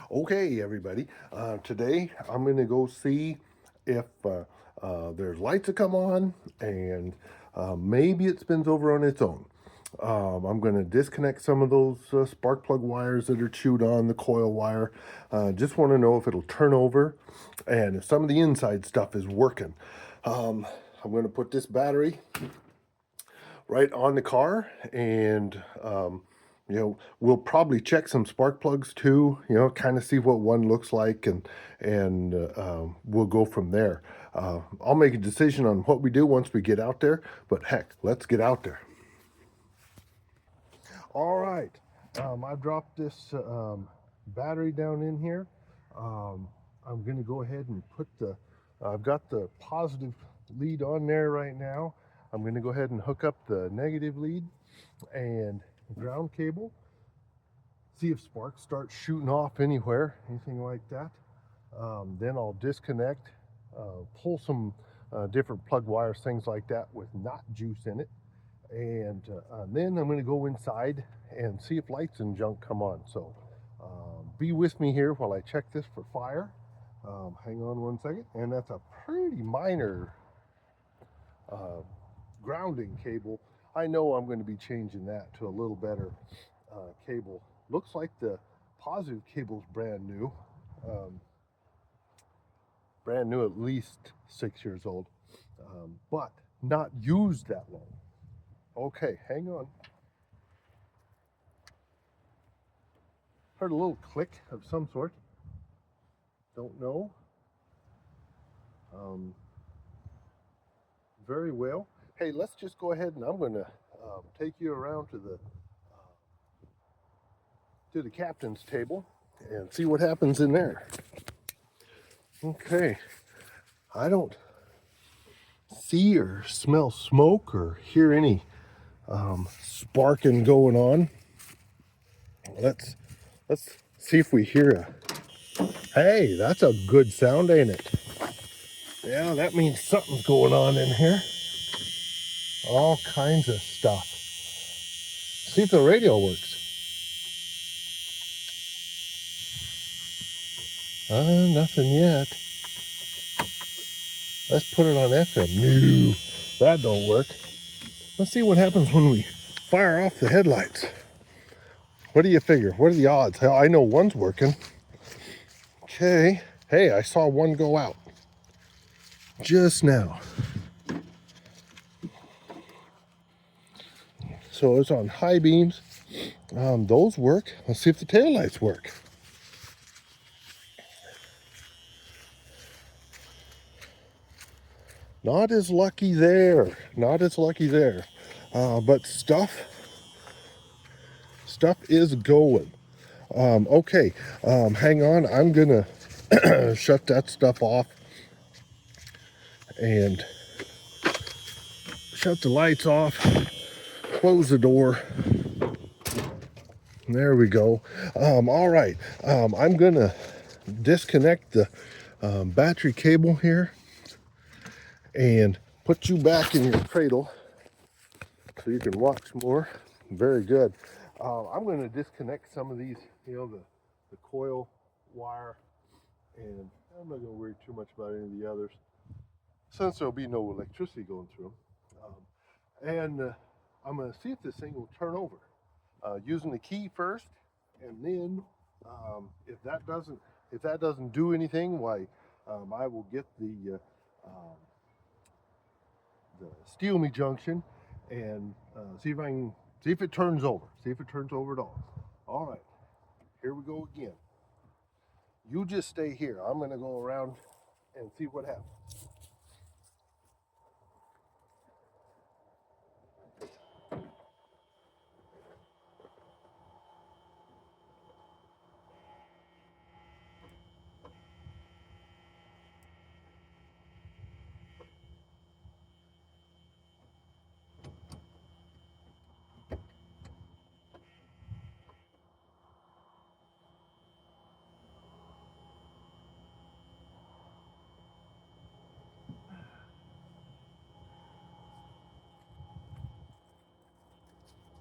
Okay, everybody. Today I'm going to go see if there's lights that come on and maybe it spins over on its own. I'm going to disconnect some of those spark plug wires that are chewed on, the coil wire. Just want to know if it'll turn over and if some of the inside stuff is working. I'm going to put this battery right on the car and we'll probably check some spark plugs too, kind of see what one looks like, and we'll go from there. I'll make a decision on what we do once we get out there, but heck, let's get out there. All right, I've dropped this battery down in here. um, I'm going to go ahead and put I've got the positive lead on there right now. I'm going to go ahead and hook up the negative lead and ground cable, see if sparks start shooting off anywhere, anything like that. Then I'll disconnect, pull some different plug wires, things like that with not juice in it. And then I'm going to go inside and see if lights and junk come on. So be with me here while I check this for fire. Hang on one second. And that's a pretty minor uh, grounding cable. I know I'm going to be changing that to a little better cable. Looks like the positive cable's um, brand new, at least 6 years old, but not used that long. Okay, hang on. Heard a little click of some sort. Don't know. Um, very well. Hey, let's just go ahead and I'm going to take you around to the captain's table and see what happens in there. Okay, I don't see or smell smoke or hear any sparking going on. Let's see if we hear hey, that's a good sound, ain't it? Yeah, that means something's going on in here. All kinds of stuff. See if the radio works. Nothing yet. Let's put it on FM. No, that don't work. Let's see what happens when we fire off the headlights. What do you figure? What are the odds? Hell, I know one's working. Okay. Hey, I saw one go out just now. So it's on high beams. Those work. Let's see if the taillights work. Not as lucky there. Not as lucky there. But stuff is going. Okay. Hang on. I'm gonna shut that stuff off and shut the lights off. Close the door. There we go. All right. I'm gonna disconnect the battery cable here and put you back in your cradle so you can watch more. Very good. I'm going to disconnect some of these, the coil wire, and I'm not going to worry too much about any of the others since there'll be no electricity going through them. And I'm going to see if this thing will turn over using the key first, and then if that doesn't do anything, why I will get the steel me junction and see if it turns over. See if it turns over at all. All right, here we go again. You just stay here. I'm going to go around and see what happens.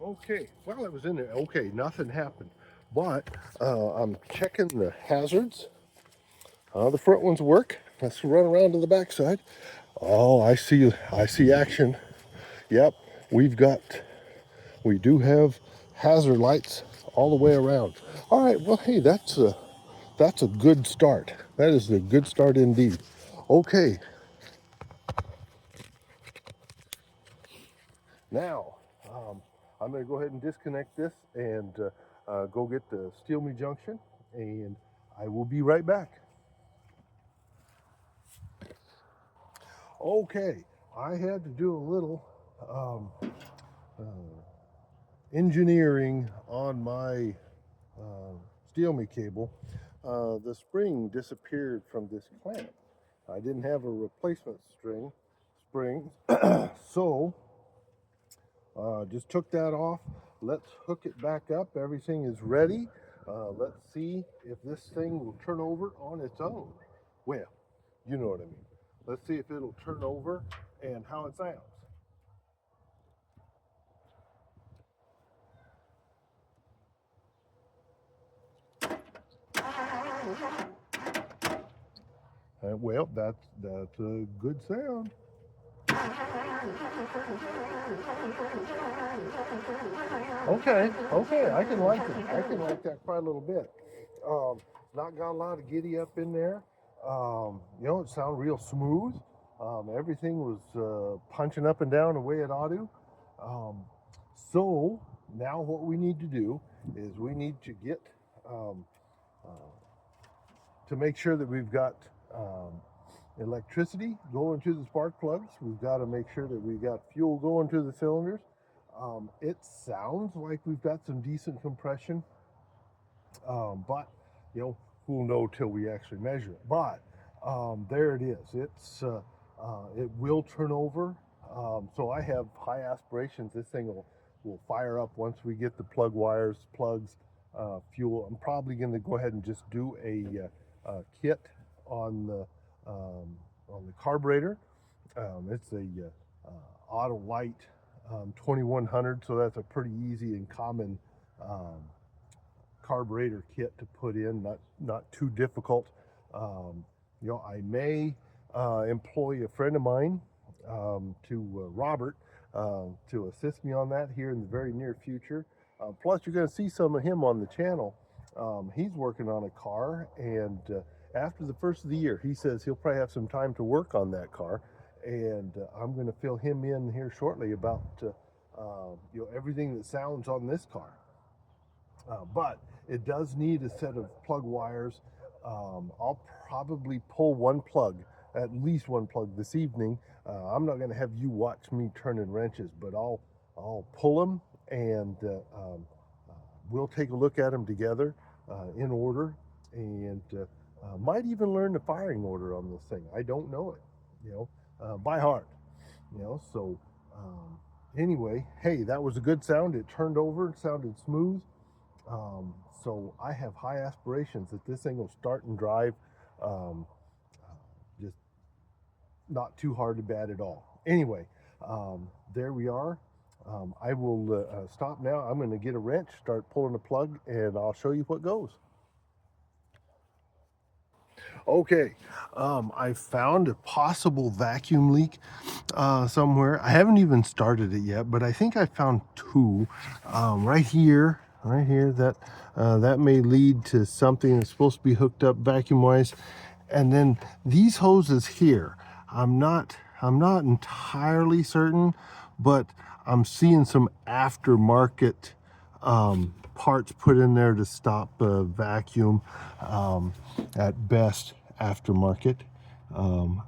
Okay, well, I was in there. Okay, nothing happened. But I'm checking the hazards. The front ones work. Let's run around to the back side. Oh, I see action. Yep, we do have hazard lights all the way around. All right, well, hey, that's a good start. That is a good start indeed. Okay, now I'm going to go ahead and disconnect this and go get the steel me junction, and I will be right back. Okay, I had to do a little engineering on my steel me cable. The spring disappeared from this clamp. I didn't have a replacement spring, so just took that off. Let's hook it back up. Everything is ready. Let's see if this thing will turn over on its own. Well, you know what I mean. Let's see if it'll turn over and how it sounds. Well, that's a good sound. Okay, I can like it. I can like that quite a little bit. Not got a lot of giddy up in there. It sounded real smooth. Everything was punching up and down the way it ought to. So now what we need to do is we need to get to make sure that we've got electricity going to the spark plugs. We've got to make sure that we've got fuel going to the cylinders. It sounds like we've got some decent compression, but we'll know till we actually measure it. But there it is. It will turn over. So I have high aspirations. This thing will fire up once we get the plugs, fuel. I'm probably going to go ahead and just do a kit on the carburetor. It's a Autolite 2100, so that's a pretty easy and common carburetor kit to put in. Not too difficult. I may employ a friend of mine, Robert, to assist me on that here in the very near future. Plus, you're going to see some of him on the channel. He's working on a car, and after the first of the year, he says he'll probably have some time to work on that car, and I'm going to fill him in here shortly about everything that sounds on this car. But it does need a set of plug wires. I'll probably pull at least one plug this evening. I'm not going to have you watch me turning wrenches, but I'll pull them, and we'll take a look at them together in order, and might even learn the firing order on this thing. I don't know it, by heart. So anyway, hey, that was a good sound. It turned over, it sounded smooth. So I have high aspirations that this thing will start and drive just not too hard to bad at all. Anyway, there we are. I will stop now. I'm going to get a wrench, start pulling the plug, and I'll show you what goes. Okay, I found a possible vacuum leak somewhere. I haven't even started it yet, but I think I found two right here. That may lead to something that's supposed to be hooked up vacuum wise, and then these hoses here. I'm not entirely certain, but I'm seeing some aftermarket parts put in there to stop vacuum, at best aftermarket,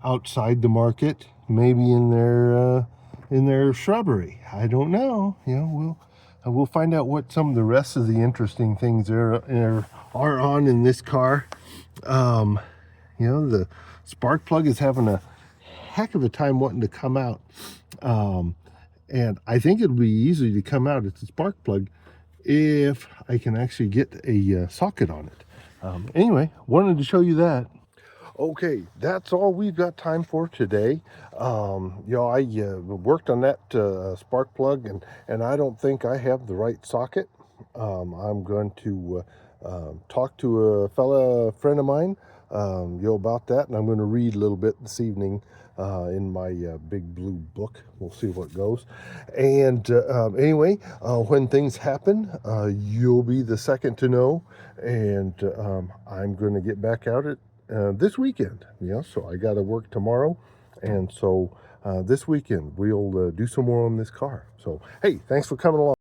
outside the market, maybe in their shrubbery. I don't know. We'll find out what some of the rest of the interesting things are on in this car. The spark plug is having a heck of a time wanting to come out, and I think it'll be easy to come out. It's a spark plug if I can actually get a socket on it. Anyway, wanted to show you that. Okay, that's all we've got time for today. I worked on that spark plug, and I don't think I have the right socket. I'm going to talk to a friend of mine, about that, and I'm going to read a little bit this evening in my big blue book. We'll see what goes. And anyway, when things happen, you'll be the second to know. And I'm going to get back out at this weekend. Yeah, so I got to work tomorrow, and so this weekend we'll do some more on this car. So hey, thanks for coming along.